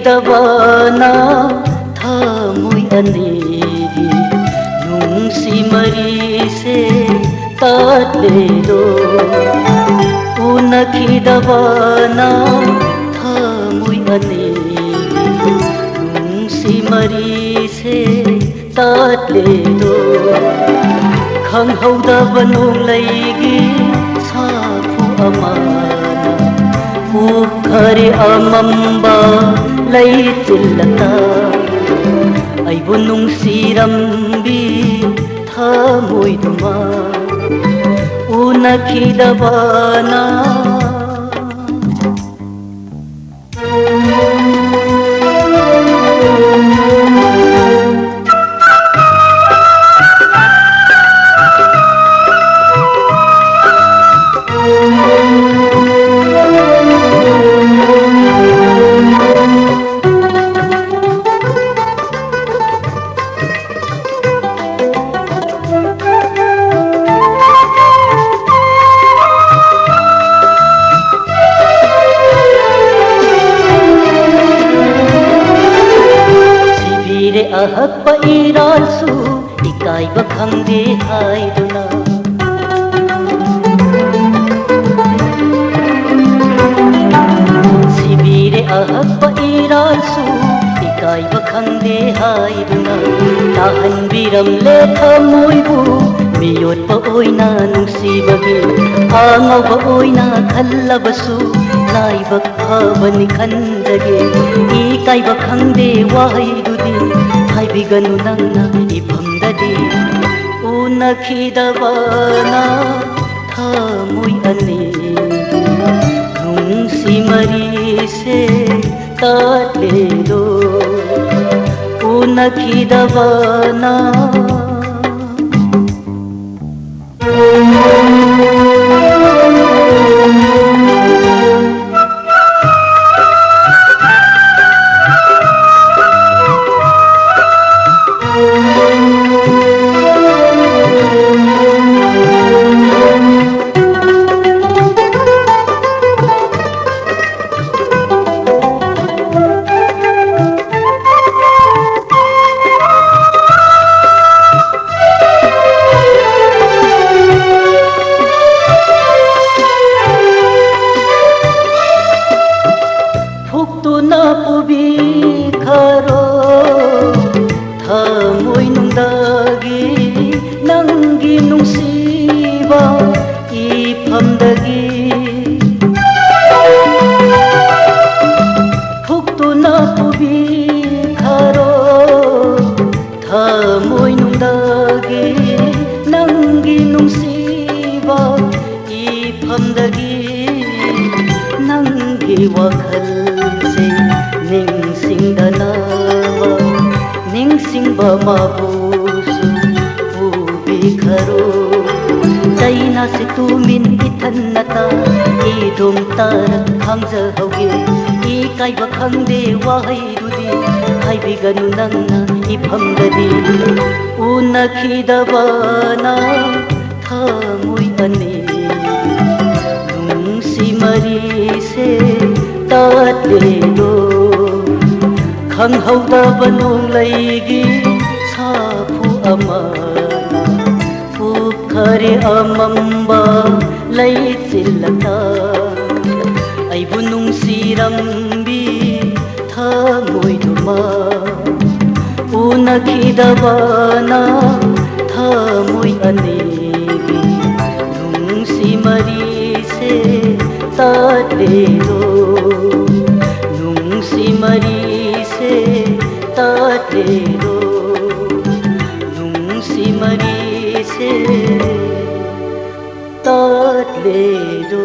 ꯎꯅꯈꯤꯗꯕꯅ ꯊꯃꯣꯏ ꯑꯅꯤꯒꯤ ꯅꯨꯡꯁꯤ ꯃꯔꯤꯁꯦ ꯇꯠꯂꯦꯗꯣ ꯎꯅꯈꯤꯗꯕꯅ ꯊꯃꯣꯏ ꯑꯅꯤꯒꯤ ꯅꯨꯡꯁꯤ ꯃꯔꯤꯁꯦ ꯇꯠꯂꯦꯗꯣ ꯈꯪꯍꯧꯗꯕ ꯅꯣꯡꯂꯩꯒꯤ ꯁꯥꯐꯨ ꯑꯃꯅ ꯎꯈꯔꯦ ꯑꯃꯝꯕ ꯂꯩꯆꯤꯜꯂꯛꯇ ꯑꯩꯕꯨ ꯅꯨꯡꯁꯤꯔꯝꯕꯤ ꯊꯃꯣꯏꯗꯨꯃ ꯎꯅꯈꯤꯗꯕꯅ ꯑꯍꯛꯄ ꯏꯔꯥꯜꯁꯨ ꯏꯀꯥꯏꯕ ꯈꯪꯗꯦ ꯍꯥꯏꯗꯨꯅ ꯁꯤꯕꯤꯔꯦ ꯑꯍꯛꯄ ꯏꯔꯥꯜꯁꯨ ꯏꯀꯥꯏꯕ ꯈꯪꯗꯦ ꯍꯥꯏꯗꯨꯅ ꯇꯥꯍꯟꯕꯤꯔꯝꯂꯦ ꯊꯃꯣꯏꯕꯨ ꯃꯤꯌꯣꯠꯄ ꯑꯣꯏꯅ ꯅꯨꯡꯁꯤꯕꯒꯤ ꯑꯉꯧꯕ ꯑꯣꯏꯅ ꯈꯜꯂꯕꯁꯨ ꯂꯥꯏꯕꯛ ꯐꯕꯅꯤ ꯈꯟꯖꯒꯦ ꯏꯀꯥꯏꯕ ꯈꯪꯗꯦ ꯋꯥꯍꯩꯗꯨꯗꯤ ꯍꯥꯏꯕꯤꯒꯅꯨ ꯅꯪꯅ ꯏꯐꯝꯗꯗꯤ ꯎꯅꯈꯤꯗꯕꯅ ꯊꯃꯣꯏ ꯑꯅꯤꯒꯤ ꯅꯨꯡꯁꯤ ꯃꯔꯤꯁꯦ ꯇꯠꯂꯦꯗꯣ ꯎꯅꯈꯤꯗꯕꯅ पुबिखरो थमोइनुंदगी नंगी नुंसीबा इफमदगी फुक्तुना पुबिखरो थमोइनुंदगी नंगी नुंसीबा इफमदगी नंगी वखल निंगसिंगबा माबुसु पुबिखरो चैना से तुमिन इथन्नता इदुम तारक खांजहौगे इकाइबा खंदे वाहैदुदि हाइबिगनु नंगना इफमददि उनखिदबना थमोइ अनेगी नुंसि मरिसे तत्लेदो खंहौदबा नोंलैगी साफु अमना उखरे अमंबा लैचिल्लता अइबु नुंसिरम्बी थमोइदुमा उनखिदबना थमोइ अनेगी नुंसि मरिसे तत्लेदो नुंसि मरिसे तत्लेदो नुंसि मरिसे तत्लेदो।